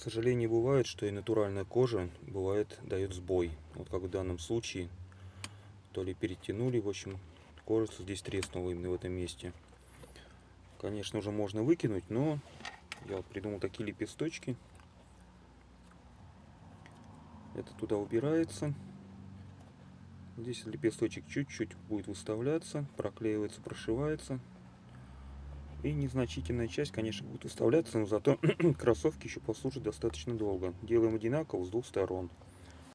сожалению, бывает, что и натуральная кожа дает сбой. Вот как в данном случае, то ли перетянули, в общем, кожа здесь треснула именно в этом месте. Конечно, уже можно выкинуть, но я вот придумал такие лепесточки. Это туда убирается. Здесь лепесточек чуть-чуть будет выставляться, проклеивается, прошивается. И незначительная часть, конечно, будет выставляться, но зато кроссовки еще послужат достаточно долго. Делаем одинаково с двух сторон.